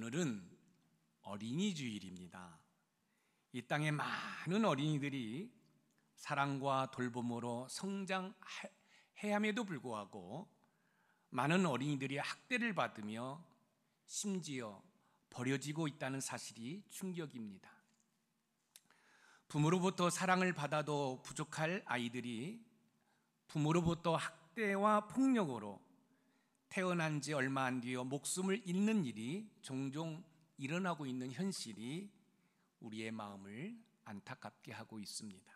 오늘은 어린이 주일입니다. 이 땅에 많은 어린이들이 사랑과 돌봄으로 성장해야함에도 불구하고 많은 어린이들이 학대를 받으며 심지어 버려지고 있다는 사실이 충격입니다. 부모로부터 사랑을 받아도 부족할 아이들이 부모로부터 학대와 폭력으로 태어난 지 얼마 안 뒤에 목숨을 잃는 일이 종종 일어나고 있는 현실이 우리의 마음을 안타깝게 하고 있습니다.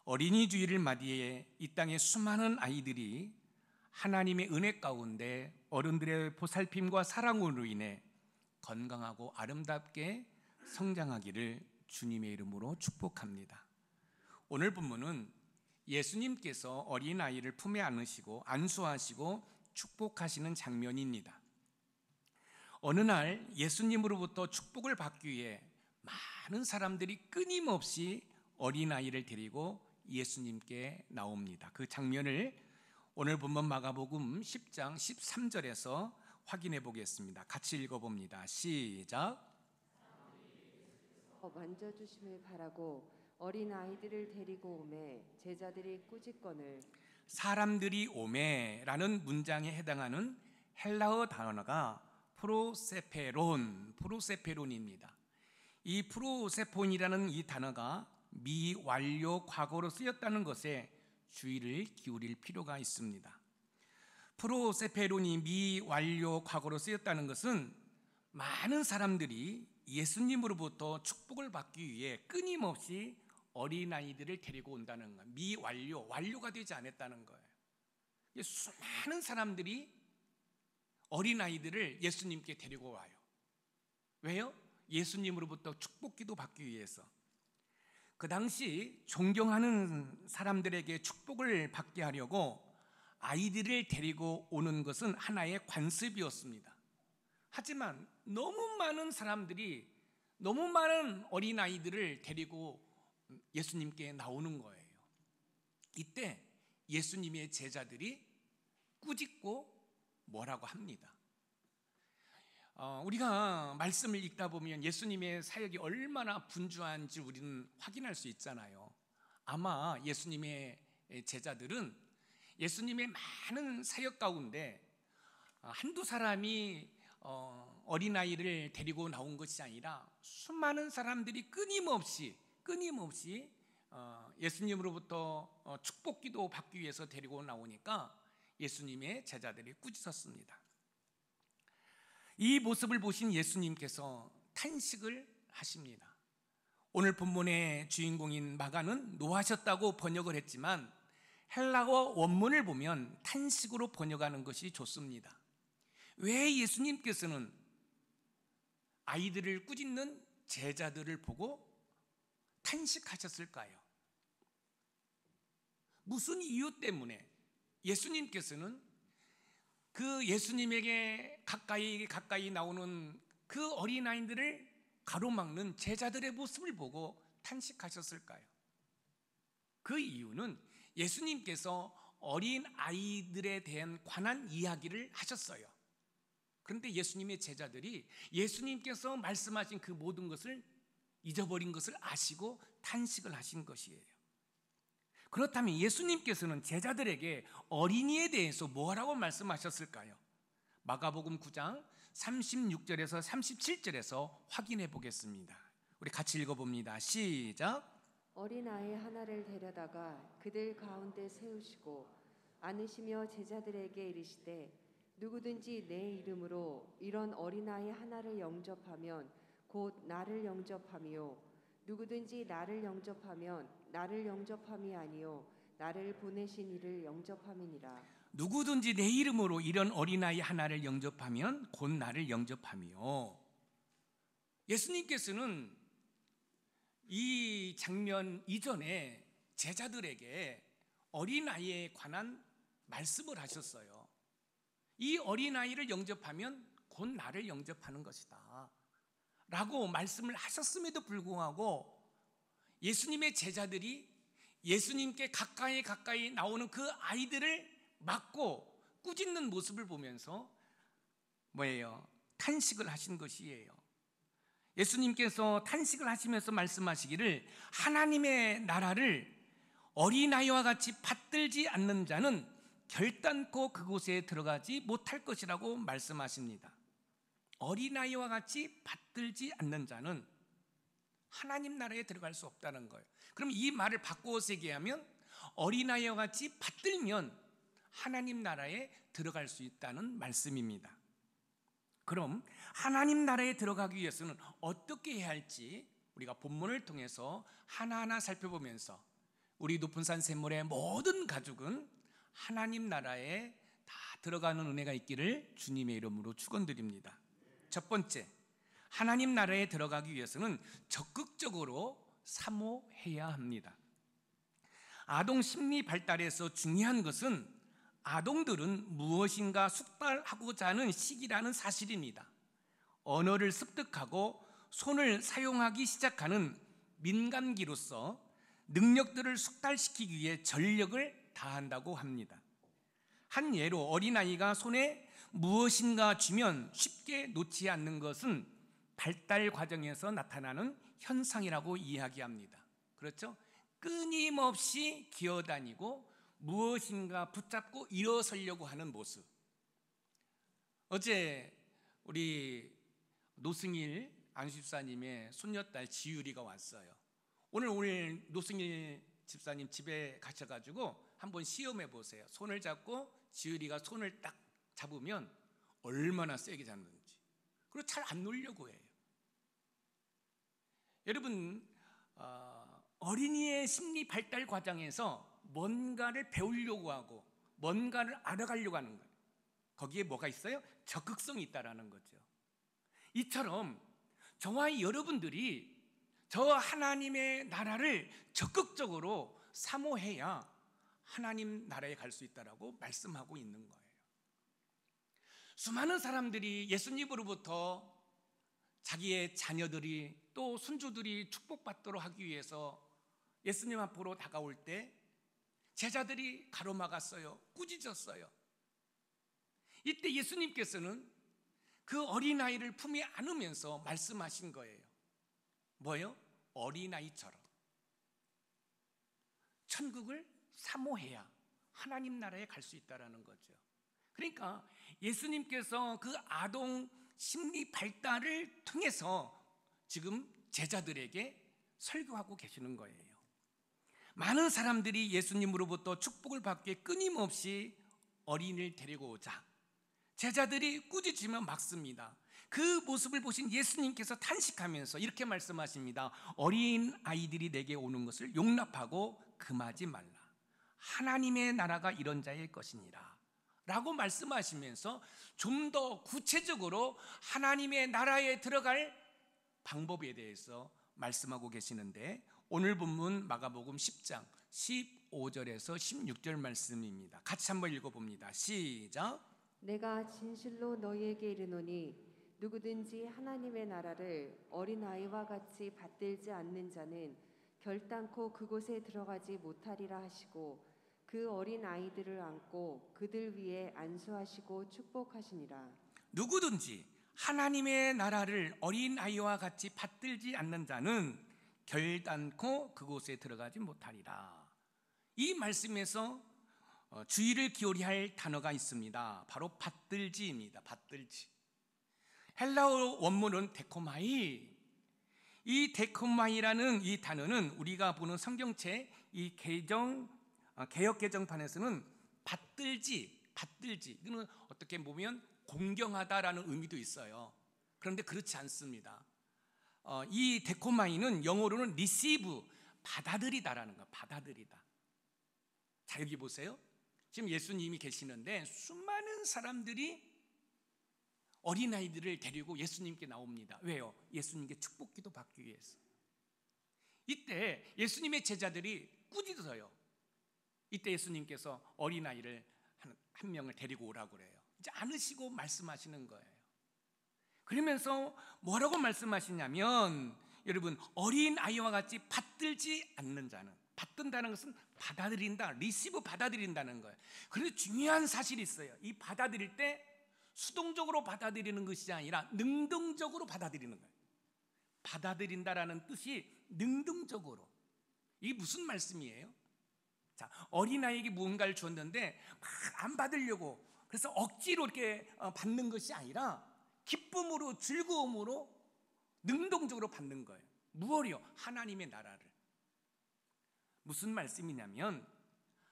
어린이 주일을 맞이해 이 땅의 수많은 아이들이 하나님의 은혜 가운데 어른들의 보살핌과 사랑으로 인해 건강하고 아름답게 성장하기를 주님의 이름으로 축복합니다. 오늘 본문은 예수님께서 어린아이를 품에 안으시고 안수하시고 축복하시는 장면입니다. 어느 날 예수님으로부터 축복을 받기 위해 많은 사람들이 끊임없이 어린아이를 데리고 예수님께 나옵니다. 그 장면을 오늘 본문 마가복음 10장 13절에서 확인해 보겠습니다. 같이 읽어봅니다. 시작. 만져주심을 바라고 어린아이들을 데리고 오매 제자들이 꾸짖거늘. 사람들이 오매라는 문장에 해당하는 헬라어 단어가 프로세페론입니다. 이 프로세폰이라는 이 단어가 미완료 과거로 쓰였다는 것에 주의를 기울일 필요가 있습니다. 프로세페론이 미완료 과거로 쓰였다는 것은 많은 사람들이 예수님으로부터 축복을 받기 위해 끊임없이 어린아이들을 데리고 온다는 거예요. 미완료, 완료가 되지 않았다는 거예요. 수많은 사람들이 어린아이들을 예수님께 데리고 와요. 왜요? 예수님으로부터 축복기도 받기 위해서. 그 당시 존경하는 사람들에게 축복을 받게 하려고 아이들을 데리고 오는 것은 하나의 관습이었습니다. 하지만 너무 많은 사람들이 너무 많은 어린아이들을 데리고 예수님께 나오는 거예요. 이때 예수님의 제자들이 꾸짖고 뭐라고 합니다. 우리가 말씀을 읽다 보면 예수님의 사역이 얼마나 분주한지 우리는 확인할 수 있잖아요. 아마 예수님의 제자들은 예수님의 많은 사역 가운데 한두 사람이 어린아이를 데리고 나온 것이 아니라 수많은 사람들이 끊임없이 예수님으로부터 축복기도 받기 위해서 데리고 나오니까 예수님의 제자들이 꾸짖었습니다. 이 모습을 보신 예수님께서 탄식을 하십니다. 오늘 본문의 주인공인 마가는 노하셨다고 번역을 했지만 헬라어 원문을 보면 탄식으로 번역하는 것이 좋습니다. 왜 예수님께서는 아이들을 꾸짖는 제자들을 보고 탄식하셨을까요? 무슨 이유 때문에 예수님께서는 그 예수님에게 가까이 나오는 그 어린아이들을 가로막는 제자들의 모습을 보고 탄식하셨을까요? 그 이유는 예수님께서 어린아이들에 대한 관한 이야기를 하셨어요. 그런데 예수님의 제자들이 예수님께서 말씀하신 그 모든 것을 잊어버린 것을 아시고 탄식을 하신 것이에요. 그렇다면 예수님께서는 제자들에게 어린이에 대해서 뭐라고 말씀하셨을까요? 마가복음 9장 36절에서 37절에서 확인해 보겠습니다. 우리 같이 읽어봅니다. 시작. 어린아이 하나를 데려다가 그들 가운데 세우시고 안으시며 제자들에게 이르시되 누구든지 내 이름으로 이런 어린아이 하나를 영접하면 곧 나를 영접함이요 누구든지 나를 영접하면 나를 영접함이 아니요 나를 보내신 이를 영접함이니라. 누구든지 내 이름으로 이런 어린아이 하나를 영접하면 곧 나를 영접함이요. 예수님께서는 이 장면 이전에 제자들에게 어린아이에 관한 말씀을 하셨어요. 이 어린아이를 영접하면 곧 나를 영접하는 것이다 라고 말씀을 하셨음에도 불구하고 예수님의 제자들이 예수님께 가까이 나오는 그 아이들을 막고 꾸짖는 모습을 보면서 뭐예요? 탄식을 하신 것이에요. 예수님께서 탄식을 하시면서 말씀하시기를 하나님의 나라를 어린아이와 같이 받들지 않는 자는 결단코 그곳에 들어가지 못할 것이라고 말씀하십니다. 어린아이와 같이 받들지 않는 자는 하나님 나라에 들어갈 수 없다는 거예요. 그럼 이 말을 바꾸어서 얘기하면 어린아이와 같이 받들면 하나님 나라에 들어갈 수 있다는 말씀입니다. 그럼 하나님 나라에 들어가기 위해서는 어떻게 해야 할지 우리가 본문을 통해서 하나하나 살펴보면서 우리 높은산 샘물의 모든 가족은 하나님 나라에 다 들어가는 은혜가 있기를 주님의 이름으로 축원드립니다. 첫 번째, 하나님 나라에 들어가기 위해서는 적극적으로 사모해야 합니다. 아동 심리 발달에서 중요한 것은 아동들은 무엇인가 숙달하고자 하는 시기라는 사실입니다. 언어를 습득하고 손을 사용하기 시작하는 민감기로서 능력들을 숙달시키기 위해 전력을 다한다고 합니다. 한 예로 어린아이가 손에 무엇인가 쥐면 쉽게 놓지 않는 것은 발달 과정에서 나타나는 현상이라고 이야기합니다. 그렇죠? 끊임없이 기어다니고 무엇인가 붙잡고 일어서려고 하는 모습. 어제 우리 노승일 안집사님의 손녀딸 지유리가 왔어요. 오늘 노승일 집사님 집에 가셔가지고 한번 시험해 보세요. 손을 잡고 지유리가 손을 딱 잡으면 얼마나 세게 잡는지. 그리고 잘 안 놓으려고 해요. 여러분, 어린이의 심리 발달 과정에서 뭔가를 배우려고 하고 뭔가를 알아가려고 하는 거예요. 거기에 뭐가 있어요? 적극성이 있다라는 거죠. 이처럼 저와 여러분들이 저 하나님의 나라를 적극적으로 사모해야 하나님 나라에 갈 수 있다라고 말씀하고 있는 거예요. 수많은 사람들이 예수님으로부터 자기의 자녀들이 또 손주들이 축복받도록 하기 위해서 예수님 앞으로 다가올 때 제자들이 가로막았어요. 꾸짖었어요. 이때 예수님께서는 그 어린아이를 품에 안으면서 말씀하신 거예요. 뭐예요? 어린아이처럼 천국을 사모해야 하나님 나라에 갈 수 있다는 거죠. 그러니까 예수님께서 그 아동 심리 발달을 통해서 지금 제자들에게 설교하고 계시는 거예요. 많은 사람들이 예수님으로부터 축복을 받기에 끊임없이 어린이를 데리고 오자 제자들이 꾸짖으며 막습니다. 그 모습을 보신 예수님께서 탄식하면서 이렇게 말씀하십니다. 어린 아이들이 내게 오는 것을 용납하고 금하지 말라. 하나님의 나라가 이런 자일 것이니라 라고 말씀하시면서 좀 더 구체적으로 하나님의 나라에 들어갈 방법에 대해서 말씀하고 계시는데 오늘 본문 마가복음 10장 15절에서 16절 말씀입니다. 같이 한번 읽어봅니다. 시작. 내가 진실로 너희에게 이르노니 누구든지 하나님의 나라를 어린아이와 같이 받들지 않는 자는 결단코 그곳에 들어가지 못하리라 하시고 그 어린아이들을 안고 그들 위에 안수하시고 축복하시니라. 누구든지 하나님의 나라를 어린아이와 같이 받들지 않는 자는 결단코 그곳에 들어가지 못하리라. 이 말씀에서 주의를 기울여야 할 단어가 있습니다. 바로 받들지입니다. 받들지. 헬라어 원문은 데코마이. 이 데코마이라는 이 단어는 우리가 보는 성경책 이 개역 개정판에서는 받들지. 이거는 어떻게 보면 공경하다라는 의미도 있어요. 그런데 그렇지 않습니다. 이 데코마이는 영어로는 receive, 받아들이다라는 거예요. 받아들이다. 자, 여기 보세요. 지금 예수님이 계시는데 수많은 사람들이 어린아이들을 데리고 예수님께 나옵니다. 왜요? 예수님께 축복기도 받기 위해서. 이때 예수님의 제자들이 꾸짖어요. 이때 예수님께서 어린아이를 한 명을 데리고 오라고 그래요. 이제 안으시고 말씀하시는 거예요. 그러면서 뭐라고 말씀하시냐면 여러분 어린아이와 같이 받들지 않는 자는, 받든다는 것은 받아들인다, 리시브 받아들인다는 거예요. 그런데 중요한 사실이 있어요. 이 받아들일 때 수동적으로 받아들이는 것이 아니라 능동적으로 받아들이는 거예요. 받아들인다라는 뜻이 능동적으로. 이게 무슨 말씀이에요? 자, 어린아이에게 무언가를 줬는데 막 안 받으려고, 그래서 억지로 이렇게 받는 것이 아니라 기쁨으로, 즐거움으로 능동적으로 받는 거예요. 무엇이요? 하나님의 나라를. 무슨 말씀이냐면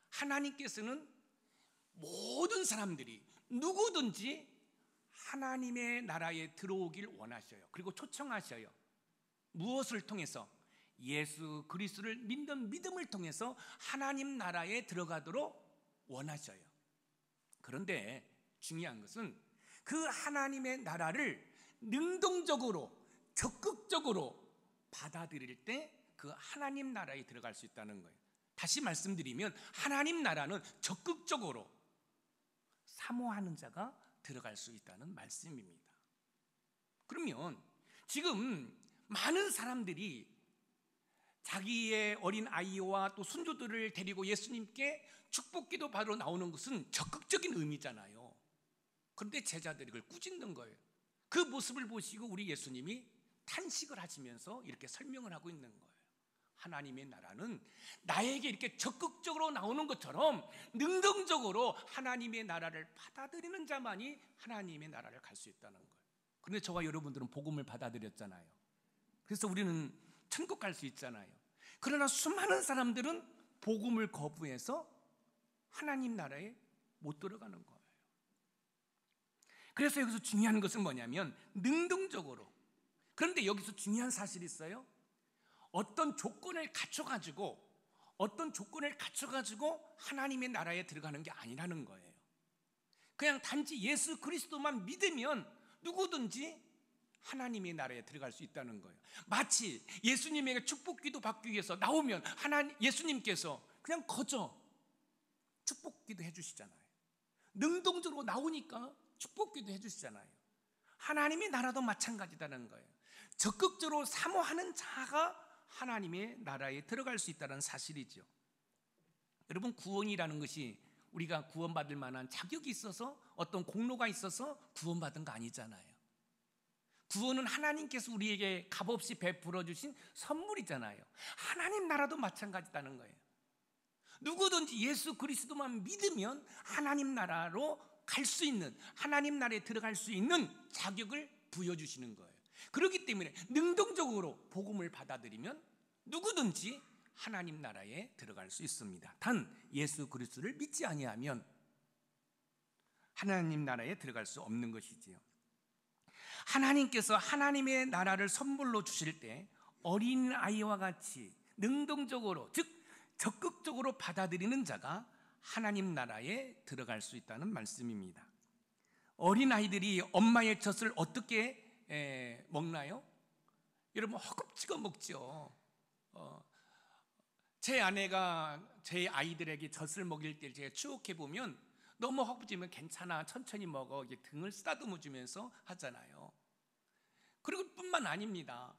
하나님께서는 모든 사람들이 누구든지 하나님의 나라에 들어오길 원하셔요. 그리고 초청하셔요. 무엇을 통해서? 예수 그리스도를 믿는 믿음을 통해서 하나님 나라에 들어가도록 원하셔요. 그런데 중요한 것은 그 하나님의 나라를 능동적으로, 적극적으로 받아들일 때 그 하나님 나라에 들어갈 수 있다는 거예요. 다시 말씀드리면 하나님 나라는 적극적으로 사모하는 자가 들어갈 수 있다는 말씀입니다. 그러면 지금 많은 사람들이 자기의 어린 아이와 또 손주들을 데리고 예수님께 축복기도 받으러 나오는 것은 적극적인 의미잖아요. 그런데 제자들이 그걸 꾸짖는 거예요. 그 모습을 보시고 우리 예수님이 탄식을 하시면서 이렇게 설명을 하고 있는 거예요. 하나님의 나라는 나에게 이렇게 적극적으로 나오는 것처럼 능동적으로 하나님의 나라를 받아들이는 자만이 하나님의 나라를 갈 수 있다는 거예요. 그런데 저와 여러분들은 복음을 받아들였잖아요. 그래서 우리는 천국 갈 수 있잖아요. 그러나 수많은 사람들은 복음을 거부해서 하나님 나라에 못 들어가는 거예요. 그래서 여기서 중요한 것은 뭐냐면 능동적으로. 그런데 여기서 중요한 사실이 있어요. 어떤 조건을 갖춰가지고 하나님의 나라에 들어가는 게 아니라는 거예요. 그냥 단지 예수 그리스도만 믿으면 누구든지 하나님의 나라에 들어갈 수 있다는 거예요. 마치 예수님에게 축복기도 받기 위해서 나오면 예수님께서 그냥 거저 축복기도 해주시잖아요. 능동적으로 나오니까 축복기도 해주시잖아요. 하나님의 나라도 마찬가지다는 거예요. 적극적으로 사모하는 자가 하나님의 나라에 들어갈 수 있다는 사실이죠. 여러분, 구원이라는 것이 우리가 구원받을 만한 자격이 있어서 어떤 공로가 있어서 구원받은 거 아니잖아요. 구원은 하나님께서 우리에게 값없이 베풀어 주신 선물이잖아요. 하나님 나라도 마찬가지다는 거예요. 누구든지 예수 그리스도만 믿으면 하나님 나라로 갈 수 있는, 하나님 나라에 들어갈 수 있는 자격을 부여주시는 거예요. 그렇기 때문에 능동적으로 복음을 받아들이면 누구든지 하나님 나라에 들어갈 수 있습니다. 단 예수 그리스도를 믿지 아니하면 하나님 나라에 들어갈 수 없는 것이지요. 하나님께서 하나님의 나라를 선물로 주실 때 어린 아이와 같이 능동적으로, 즉 적극적으로 받아들이는 자가 하나님 나라에 들어갈 수 있다는 말씀입니다. 어린 아이들이 엄마의 젖을 어떻게 먹나요? 여러분, 허겁지겁 먹죠. 제 아내가 제 아이들에게 젖을 먹일 때 제가 추억해 보면 너무 허겁지겁 괜찮아, 천천히 먹어, 이게 등을 쓰다듬어 주면서 하잖아요. 그리고 뿐만 아닙니다.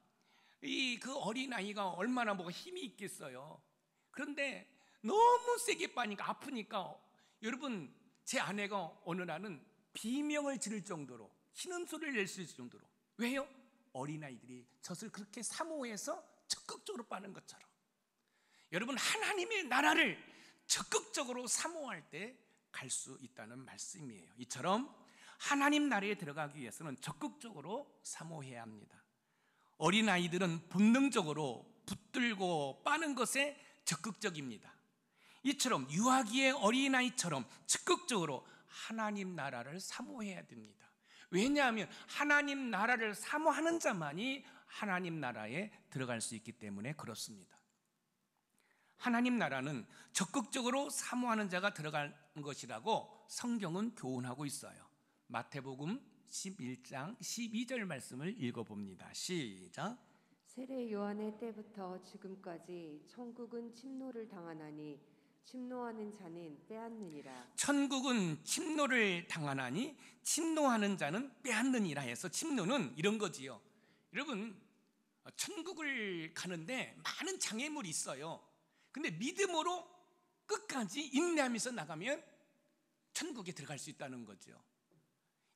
그 어린 아이가 얼마나 뭐가 힘이 있겠어요. 그런데 너무 세게 빠니까 아프니까 여러분, 제 아내가 어느 날은 비명을 지를 정도로 신음소리를 낼 수 있을 정도로. 왜요? 어린아이들이 젖을 그렇게 사모해서 적극적으로 빠는 것처럼 여러분, 하나님의 나라를 적극적으로 사모할 때 갈 수 있다는 말씀이에요. 이처럼 하나님 나라에 들어가기 위해서는 적극적으로 사모해야 합니다. 어린아이들은 본능적으로 붙들고 빠는 것에 적극적입니다. 이처럼 유아기의 어린아이처럼 적극적으로 하나님 나라를 사모해야 됩니다. 왜냐하면 하나님 나라를 사모하는 자만이 하나님 나라에 들어갈 수 있기 때문에 그렇습니다. 하나님 나라는 적극적으로 사모하는 자가 들어가는 것이라고 성경은 교훈하고 있어요. 마태복음 11장 12절 말씀을 읽어봅니다. 시작. 세례 요한의 때부터 지금까지 천국은 침노를 당하나니 침노하는 자는 빼앗느니라. 천국은 침노를 당하나니 침노하는 자는 빼앗느니라 해서 침노는 이런 거지요. 여러분, 천국을 가는데 많은 장애물이 있어요. 근데 믿음으로 끝까지 인내하면서 나가면 천국에 들어갈 수 있다는 거죠.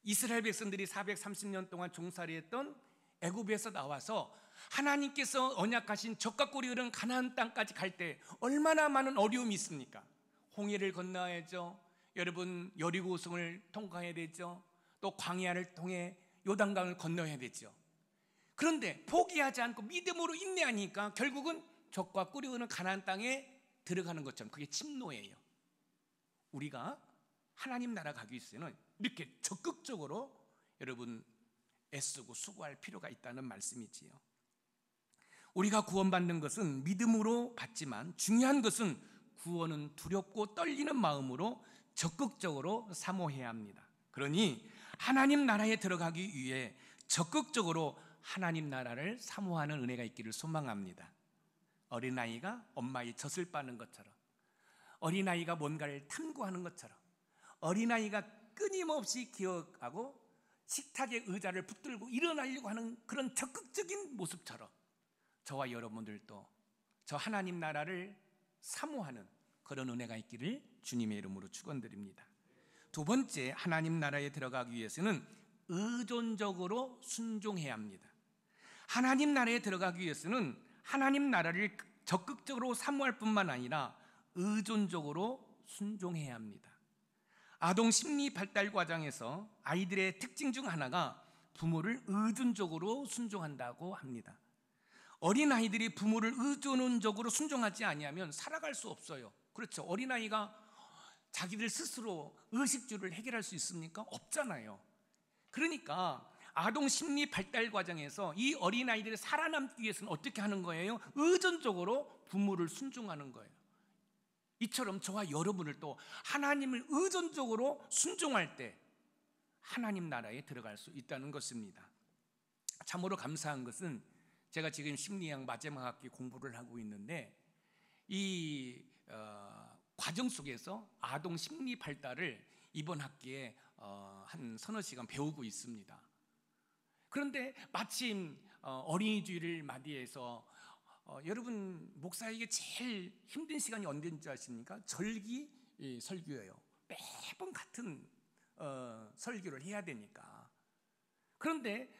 이스라엘 백성들이 430년 동안 종살이 했던 애굽에서 나와서 하나님께서 언약하신 젖과 꿀이 흐르는 가나안 땅까지 갈 때 얼마나 많은 어려움이 있습니까? 홍해를 건너야죠. 여러분, 여리고성을 통과해야 되죠. 또 광야를 통해 요단강을 건너야 되죠. 그런데 포기하지 않고 믿음으로 인내하니까 결국은 젖과 꿀이 흐르는 가나안 땅에 들어가는 것처럼, 그게 침노예요. 우리가 하나님 나라 가기 위해서는 이렇게 적극적으로 여러분 애쓰고 수고할 필요가 있다는 말씀이지요. 우리가 구원받는 것은 믿음으로 받지만 중요한 것은 구원은 두렵고 떨리는 마음으로 적극적으로 사모해야 합니다. 그러니 하나님 나라에 들어가기 위해 적극적으로 하나님 나라를 사모하는 은혜가 있기를 소망합니다. 어린아이가 엄마의 젖을 빠는 것처럼, 어린아이가 뭔가를 탐구하는 것처럼, 어린아이가 끊임없이 기억하고 식탁에 의자를 붙들고 일어나려고 하는 그런 적극적인 모습처럼 저와 여러분들도 저 하나님 나라를 사모하는 그런 은혜가 있기를 주님의 이름으로 축원드립니다. 두 번째, 하나님 나라에 들어가기 위해서는 의존적으로 순종해야 합니다. 하나님 나라에 들어가기 위해서는 하나님 나라를 적극적으로 사모할 뿐만 아니라 의존적으로 순종해야 합니다. 아동 심리 발달 과정에서 아이들의 특징 중 하나가 부모를 의존적으로 순종한다고 합니다. 어린아이들이 부모를 의존적으로 순종하지 아니하면 살아갈 수 없어요. 그렇죠. 어린아이가 자기들 스스로 의식주를 해결할 수 있습니까? 없잖아요. 그러니까 아동 심리 발달 과정에서 이 어린아이들이 살아남기 위해서는 어떻게 하는 거예요? 의존적으로 부모를 순종하는 거예요. 이처럼 저와 여러분을 또 하나님을 의존적으로 순종할 때 하나님 나라에 들어갈 수 있다는 것입니다. 참으로 감사한 것은 제가 지금 심리학 마지막 학기 공부를 하고 있는데 이 과정 속에서 아동 심리 발달을 이번 학기에 한 서너 시간 배우고 있습니다. 그런데 마침 어린이주일을 맞이해서 여러분, 목사에게 제일 힘든 시간이 언제인지 아십니까? 절기 설교예요. 매번 같은 설교를 해야 되니까. 그런데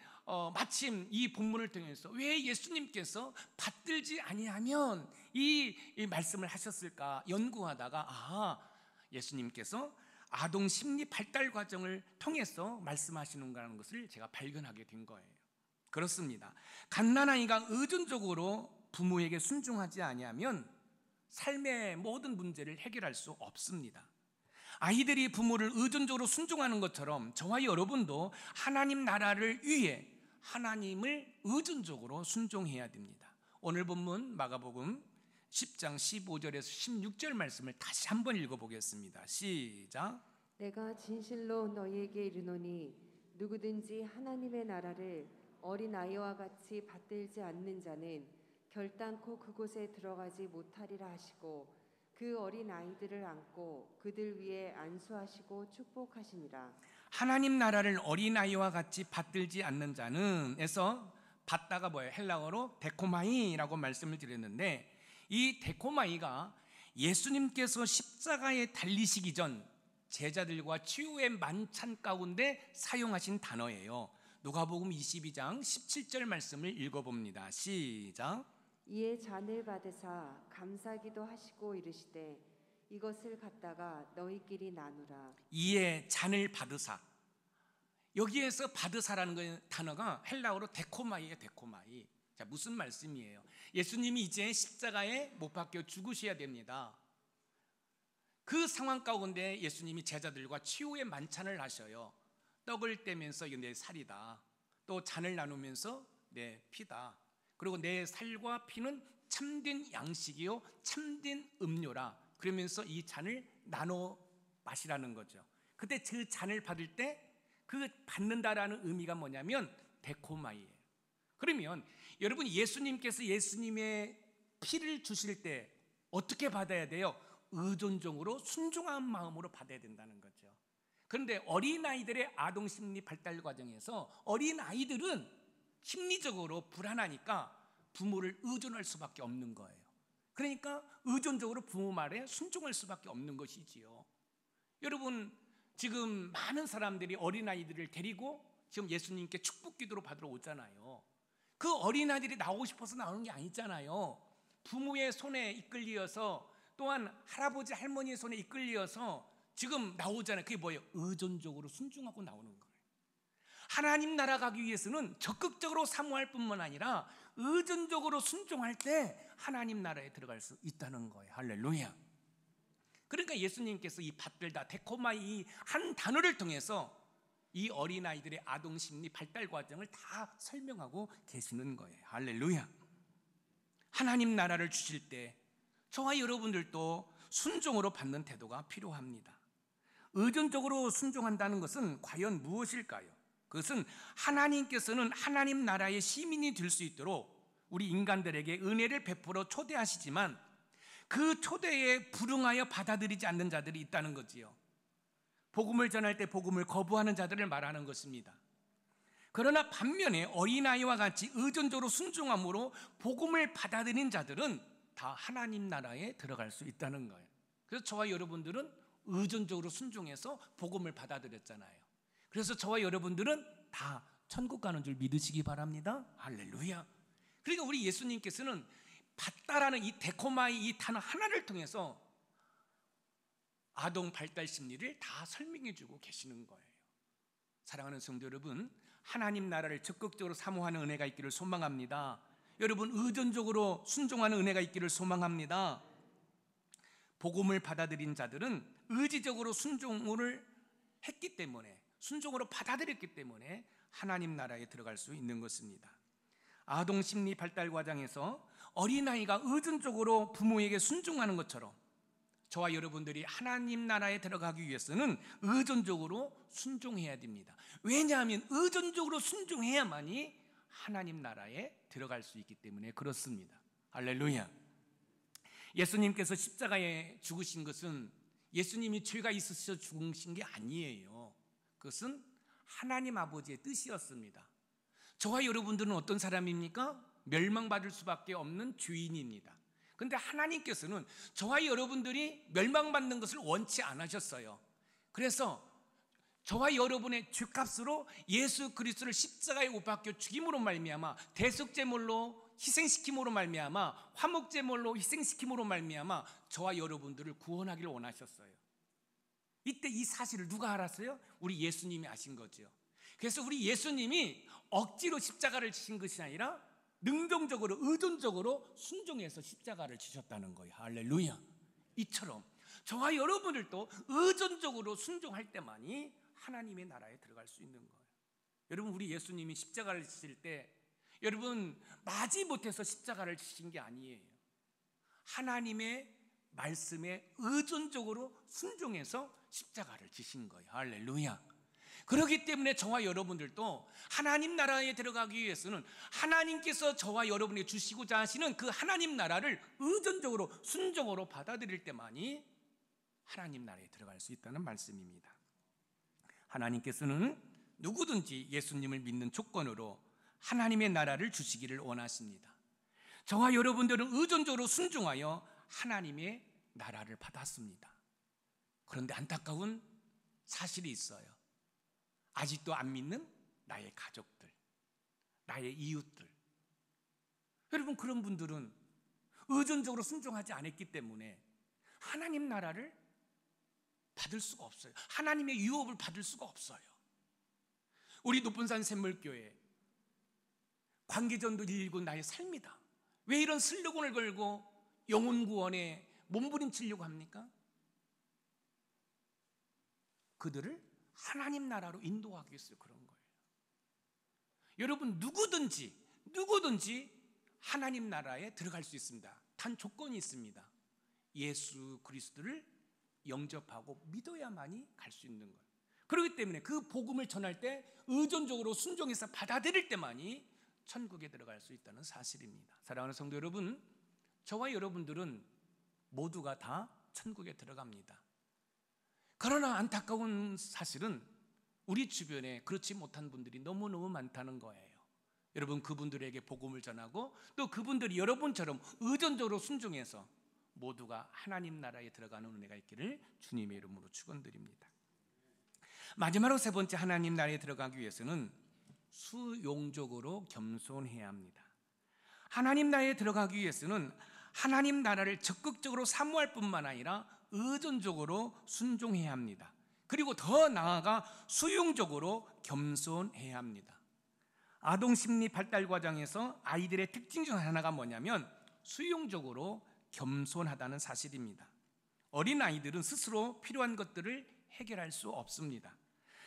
마침 이 본문을 통해서 왜 예수님께서 받들지 아니하면 이 말씀을 하셨을까 연구하다가 예수님께서 아동 심리 발달 과정을 통해서 말씀하시는가라는 것을 제가 발견하게 된 거예요. 그렇습니다. 갓난아이가 의존적으로 부모에게 순종하지 아니하면 삶의 모든 문제를 해결할 수 없습니다. 아이들이 부모를 의존적으로 순종하는 것처럼 저와 여러분도 하나님 나라를 위해 하나님을 의존적으로 순종해야 됩니다. 오늘 본문 마가복음 10장 15절에서 16절 말씀을 다시 한번 읽어보겠습니다. 시작. 내가 진실로 너희에게 이르노니 누구든지 하나님의 나라를 어린아이와 같이 받들지 않는 자는 결단코 그곳에 들어가지 못하리라 하시고 그 어린아이들을 안고 그들 위에 안수하시고 축복하시니라. 하나님 나라를 어린아이와 같이 받들지 않는 자는 에서 받다가 뭐예요? 헬라어로 데코마이라고 말씀을 드렸는데 이 데코마이가 예수님께서 십자가에 달리시기 전 제자들과 치유의 만찬 가운데 사용하신 단어예요. 누가복음 22장 17절 말씀을 읽어봅니다. 시작. 이에 잔을 받으사 감사기도 하시고 이르시되 이것을 갖다가 너희끼리 나누라. 이에 잔을 받으사. 여기에서 받으사라는 단어가 헬라어로 데코마이예요. 데코마이. 자, 무슨 말씀이에요? 예수님이 이제 십자가에 못 박혀 죽으셔야 됩니다. 그 상황 가운데 예수님이 제자들과 치유의 만찬을 하셔요. 떡을 떼면서 이거 내 살이다. 또 잔을 나누면서 내 피다. 그리고 내 살과 피는 참된 양식이요 참된 음료라. 그러면서 이 잔을 나눠 마시라는 거죠. 그때 그 잔을 받을 때 그 받는다라는 의미가 뭐냐면 데코마이예요. 그러면 여러분, 예수님께서 예수님의 피를 주실 때 어떻게 받아야 돼요? 의존적으로 순종한 마음으로 받아야 된다는 거죠. 그런데 어린아이들의 아동 심리 발달 과정에서 어린아이들은 심리적으로 불안하니까 부모를 의존할 수밖에 없는 거예요. 그러니까 의존적으로 부모 말에 순종할 수밖에 없는 것이지요. 여러분, 지금 많은 사람들이 어린아이들을 데리고 지금 예수님께 축복 기도로 받으러 오잖아요. 그 어린아이들이 나오고 싶어서 나오는 게 아니잖아요. 부모의 손에 이끌려서, 또한 할아버지 할머니의 손에 이끌려서 지금 나오잖아요. 그게 뭐예요? 의존적으로 순종하고 나오는 거예요. 하나님 나라 가기 위해서는 적극적으로 사모할 뿐만 아니라 의존적으로 순종할 때 하나님 나라에 들어갈 수 있다는 거예요. 할렐루야. 그러니까 예수님께서 이 밭들다 데코마이 이 한 단어를 통해서 이 어린아이들의 아동심리 발달 과정을 다 설명하고 계시는 거예요. 할렐루야. 하나님 나라를 주실 때 저와 여러분들도 순종으로 받는 태도가 필요합니다. 의존적으로 순종한다는 것은 과연 무엇일까요? 그것은 하나님께서는 하나님 나라의 시민이 될 수 있도록 우리 인간들에게 은혜를 베풀어 초대하시지만 그 초대에 불응하여 받아들이지 않는 자들이 있다는 거지요. 복음을 전할 때 복음을 거부하는 자들을 말하는 것입니다. 그러나 반면에 어린아이와 같이 의존적으로 순종함으로 복음을 받아들인 자들은 다 하나님 나라에 들어갈 수 있다는 거예요. 그래서 저와 여러분들은 의존적으로 순종해서 복음을 받아들였잖아요. 그래서 저와 여러분들은 다 천국 가는 줄 믿으시기 바랍니다. 할렐루야. 그러니까 우리 예수님께서는 받다라는 이 데코마이 이 단어 하나를 통해서 아동 발달 심리를 다 설명해 주고 계시는 거예요. 사랑하는 성도 여러분, 하나님 나라를 적극적으로 사모하는 은혜가 있기를 소망합니다. 여러분, 의존적으로 순종하는 은혜가 있기를 소망합니다. 복음을 받아들인 자들은 의지적으로 순종을 했기 때문에, 순종으로 받아들였기 때문에 하나님 나라에 들어갈 수 있는 것입니다. 아동 심리 발달 과정에서 어린아이가 의존적으로 부모에게 순종하는 것처럼 저와 여러분들이 하나님 나라에 들어가기 위해서는 의존적으로 순종해야 됩니다. 왜냐하면 의존적으로 순종해야만이 하나님 나라에 들어갈 수 있기 때문에 그렇습니다. 할렐루야. 예수님께서 십자가에 죽으신 것은 예수님이 죄가 있으셔서 죽으신 게 아니에요. 그것은 하나님 아버지의 뜻이었습니다. 저와 여러분들은 어떤 사람입니까? 멸망받을 수밖에 없는 죄인입니다. 그런데 하나님께서는 저와 여러분들이 멸망받는 것을 원치 않으셨어요. 그래서 저와 여러분의 죄값으로 예수 그리스도를 십자가에 못 박혀 죽임으로 말미암아, 대속제물로 희생시킴으로 말미암아, 화목제물로 희생시킴으로 말미암아 저와 여러분들을 구원하기를 원하셨어요. 이때 이 사실을 누가 알았어요? 우리 예수님이 아신 거죠. 그래서 우리 예수님이 억지로 십자가를 지신 것이 아니라 능동적으로 의존적으로 순종해서 십자가를 지셨다는 거예요. 할렐루야. 이처럼 저와 여러분들도 의존적으로 순종할 때만이 하나님의 나라에 들어갈 수 있는 거예요. 여러분, 우리 예수님이 십자가를 지실 때 여러분 마지 못해서 십자가를 지신 게 아니에요. 하나님의 말씀에 의존적으로 순종해서 십자가를 지신 거예요. 할렐루야. 그렇기 때문에 저와 여러분들도 하나님 나라에 들어가기 위해서는 하나님께서 저와 여러분에게 주시고자 하시는 그 하나님 나라를 의존적으로 순종으로 받아들일 때만이 하나님 나라에 들어갈 수 있다는 말씀입니다. 하나님께서는 누구든지 예수님을 믿는 조건으로 하나님의 나라를 주시기를 원하십니다. 저와 여러분들은 의존적으로 순종하여 하나님의 나라를 받았습니다. 그런데 안타까운 사실이 있어요. 아직도 안 믿는 나의 가족들, 나의 이웃들. 여러분, 그런 분들은 의존적으로 순종하지 않았기 때문에 하나님 나라를 받을 수가 없어요. 하나님의 유업을 받을 수가 없어요. 우리 높은산 샘물교회 관계전도 119 나의 삶이다. 왜 이런 슬로건을 걸고 영혼 구원에 몸부림치려고 합니까? 그들을 하나님 나라로 인도하기 위해서 그런 거예요. 여러분, 누구든지 하나님 나라에 들어갈 수 있습니다. 단 조건이 있습니다. 예수 그리스도를 영접하고 믿어야만이 갈 수 있는 거예요. 그렇기 때문에 그 복음을 전할 때 의존적으로 순종해서 받아들일 때만이 천국에 들어갈 수 있다는 사실입니다. 사랑하는 성도 여러분, 저와 여러분들은 모두가 다 천국에 들어갑니다. 그러나 안타까운 사실은 우리 주변에 그렇지 못한 분들이 너무너무 많다는 거예요. 여러분, 그분들에게 복음을 전하고 또 그분들이 여러분처럼 의존적으로 순종해서 모두가 하나님 나라에 들어가는 은혜가 있기를 주님의 이름으로 축원드립니다. 마지막으로 세 번째, 하나님 나라에 들어가기 위해서는 수용적으로 겸손해야 합니다. 하나님 나라에 들어가기 위해서는 하나님 나라를 적극적으로 사모할 뿐만 아니라 의존적으로 순종해야 합니다. 그리고 더 나아가 수용적으로 겸손해야 합니다. 아동 심리 발달 과정에서 아이들의 특징 중 하나가 뭐냐면 수용적으로 겸손하다는 사실입니다. 어린 아이들은 스스로 필요한 것들을 해결할 수 없습니다.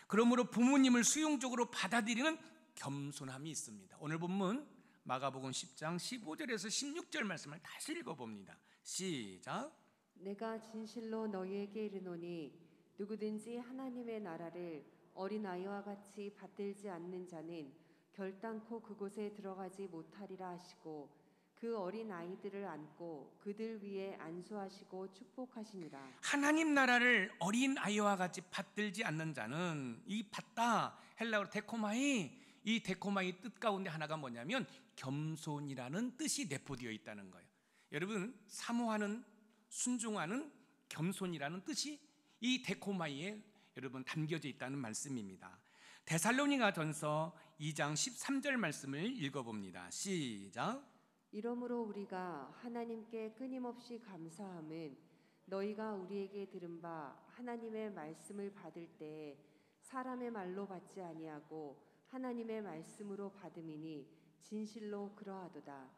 그러므로 부모님을 수용적으로 받아들이는 겸손함이 있습니다. 오늘 본문 마가복음 10장 15절에서 16절 말씀을 다시 읽어봅니다. 시작. 내가 진실로 너희에게 이르노니 누구든지 하나님의 나라를 어린아이와 같이 받들지 않는 자는 결단코 그곳에 들어가지 못하리라 하시고 그 어린아이들을 안고 그들 위에 안수하시고 축복하시니라. 하나님 나라를 어린아이와 같이 받들지 않는 자는, 이 받다 헬라어로 데코마이, 이 데코마이 뜻 가운데 하나가 뭐냐면 겸손이라는 뜻이 내포되어 있다는 거예요. 여러분, 사모하는, 순종하는 겸손이라는 뜻이 이 데코마이에 여러분 담겨져 있다는 말씀입니다. 데살로니가전서 2장 13절 말씀을 읽어봅니다. 시작. 이러므로 우리가 하나님께 끊임없이 감사함은 너희가 우리에게 들은 바 하나님의 말씀을 받을 때 사람의 말로 받지 아니하고 하나님의 말씀으로 받음이니 진실로 그러하도다.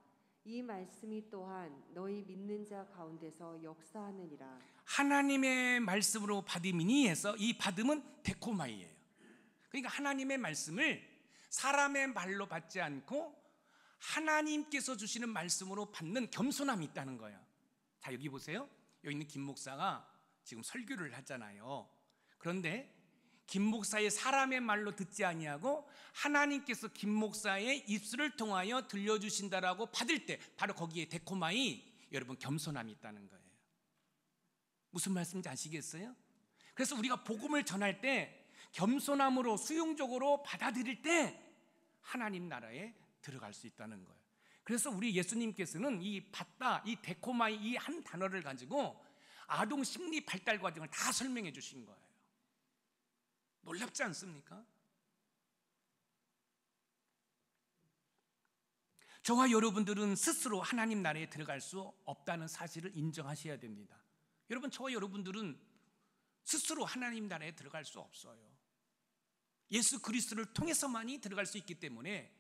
이 말씀이 또한 너희 믿는 자 가운데서 역사하느니라. 하나님의 말씀으로 받음이니 해서 이 받음은 데코마이예요. 그러니까 하나님의 말씀을 사람의 말로 받지 않고 하나님께서 주시는 말씀으로 받는 겸손함이 있다는 거예요. 자, 여기 보세요. 여기 있는 김 목사가 지금 설교를 하잖아요. 그런데 김 목사의 사람의 말로 듣지 아니하고 하나님께서 김 목사의 입술을 통하여 들려주신다라고 받을 때 바로 거기에 데코마이, 여러분, 겸손함이 있다는 거예요. 무슨 말씀인지 아시겠어요? 그래서 우리가 복음을 전할 때 겸손함으로 수용적으로 받아들일 때 하나님 나라에 들어갈 수 있다는 거예요. 그래서 우리 예수님께서는 이 받다, 이 데코마이, 이 한 단어를 가지고 아동 심리 발달 과정을 다 설명해 주신 거예요. 놀랍지 않습니까? 저와 여러분들은 스스로 하나님 나라에 들어갈 수 없다는 사실을 인정하셔야 됩니다. 여러분, 저와 여러분들은 스스로 하나님 나라에 들어갈 수 없어요. 예수 그리스도를 통해서만이 들어갈 수 있기 때문에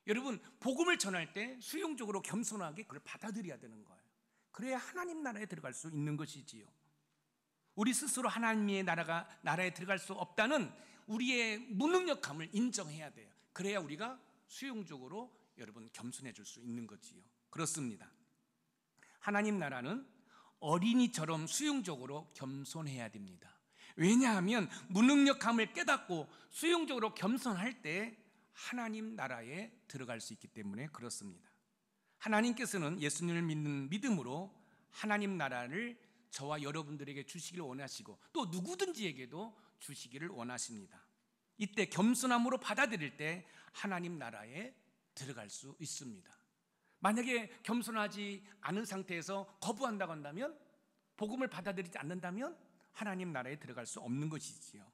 여러분, 복음을 전할 때 수용적으로 겸손하게 그걸 받아들여야 되는 거예요. 그래야 하나님 나라에 들어갈 수 있는 것이지요. 우리 스스로 하나님의 나라에 들어갈 수 없다는 우리의 무능력함을 인정해야 돼요. 그래야 우리가 수용적으로 여러분 겸손해 줄 수 있는 거지요. 그렇습니다. 하나님 나라는 어린이처럼 수용적으로 겸손해야 됩니다. 왜냐하면 무능력함을 깨닫고 수용적으로 겸손할 때 하나님 나라에 들어갈 수 있기 때문에 그렇습니다. 하나님께서는 예수님을 믿는 믿음으로 하나님 나라를 저와 여러분들에게 주시기를 원하시고 또 누구든지에게도 주시기를 원하십니다. 이때 겸손함으로 받아들일 때 하나님 나라에 들어갈 수 있습니다. 만약에 겸손하지 않은 상태에서 거부한다고 한다면, 복음을 받아들이지 않는다면 하나님 나라에 들어갈 수 없는 것이지요.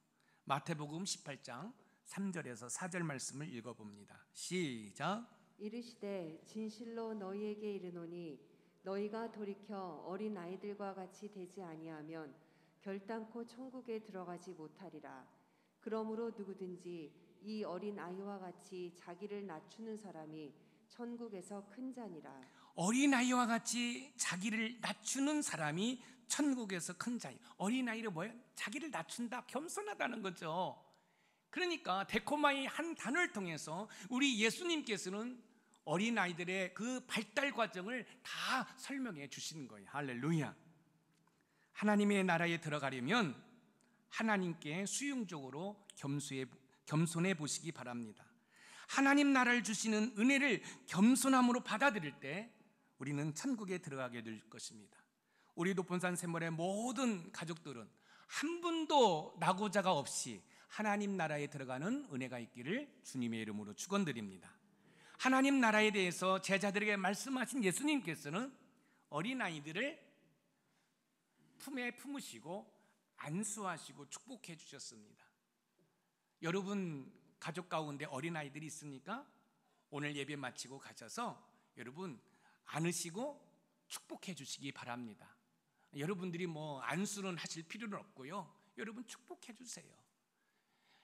마태복음 18장 3절에서 4절 말씀을 읽어봅니다. 시작. 이르시되 진실로 너희에게 이르노니 너희가 돌이켜 어린 아이들과 같이 되지 아니하면 결단코 천국에 들어가지 못하리라. 그러므로 누구든지 이 어린 아이와 같이 자기를 낮추는 사람이 천국에서 큰 자니라. 어린아이와 같이 자기를 낮추는 사람이 천국에서 큰 자니. 어린아이를 뭐예요? 자기를 낮춘다, 겸손하다는 거죠. 그러니까 데코마이 한 단어를 통해서 우리 예수님께서는 어린아이들의 그 발달 과정을 다 설명해 주시는 거예요. 할렐루야. 하나님의 나라에 들어가려면 하나님께 수용적으로 겸손해 보시기 바랍니다. 하나님 나라를 주시는 은혜를 겸손함으로 받아들일 때 우리는 천국에 들어가게 될 것입니다. 우리 높은산 샘물의 모든 가족들은 한 분도 낙오자가 없이 하나님 나라에 들어가는 은혜가 있기를 주님의 이름으로 축원드립니다. 하나님 나라에 대해서 제자들에게 말씀하신 예수님께서는 어린아이들을 품에 품으시고 안수하시고 축복해 주셨습니다. 여러분 가족 가운데 어린아이들이 있으니까 오늘 예배 마치고 가셔서 여러분 안으시고 축복해 주시기 바랍니다. 여러분들이 뭐 안수는 하실 필요는 없고요. 여러분 축복해 주세요.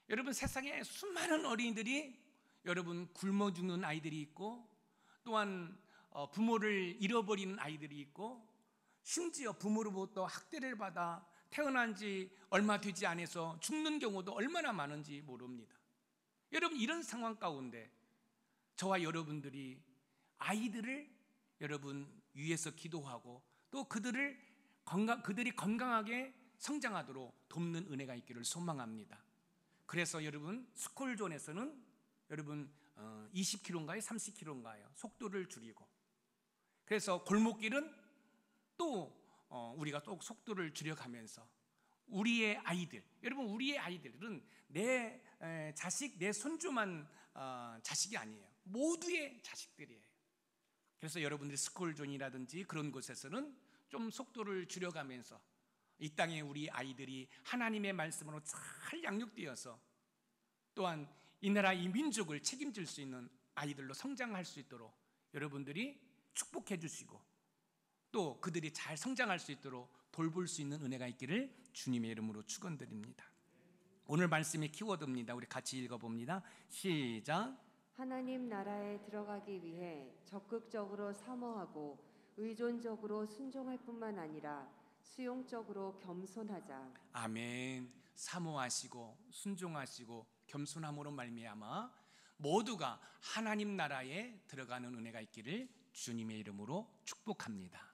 여러분 세상에 수많은 어린이들이 여러분 굶어 죽는 아이들이 있고, 또한 부모를 잃어버리는 아이들이 있고, 심지어 부모로부터 학대를 받아 태어난 지 얼마 되지 않아서 죽는 경우도 얼마나 많은지 모릅니다. 여러분 이런 상황 가운데 저와 여러분들이 아이들을 여러분 위해서 기도하고 또 그들이 건강하게 성장하도록 돕는 은혜가 있기를 소망합니다. 그래서 여러분 스콜존에서는 여러분 20km인가요? 30km인가요? 속도를 줄이고, 그래서 골목길은 또 우리가 또 속도를 줄여가면서 우리의 아이들, 여러분 우리의 아이들은 내 자식, 내 손주만 자식이 아니에요. 모두의 자식들이에요. 그래서 여러분들이 스콜존이라든지 그런 곳에서는 좀 속도를 줄여가면서 이 땅에 우리 아이들이 하나님의 말씀으로 잘 양육되어서 또한 이 나라 이 민족을 책임질 수 있는 아이들로 성장할 수 있도록 여러분들이 축복해 주시고 또 그들이 잘 성장할 수 있도록 돌볼 수 있는 은혜가 있기를 주님의 이름으로 축원드립니다. 오늘 말씀의 키워드입니다. 우리 같이 읽어봅니다. 시작. 하나님 나라에 들어가기 위해 적극적으로 사모하고 의존적으로 순종할 뿐만 아니라 수용적으로 겸손하자. 아멘. 사모하시고 순종하시고 겸손함으로 말미암아 모두가 하나님 나라에 들어가는 은혜가 있기를 주님의 이름으로 축복합니다.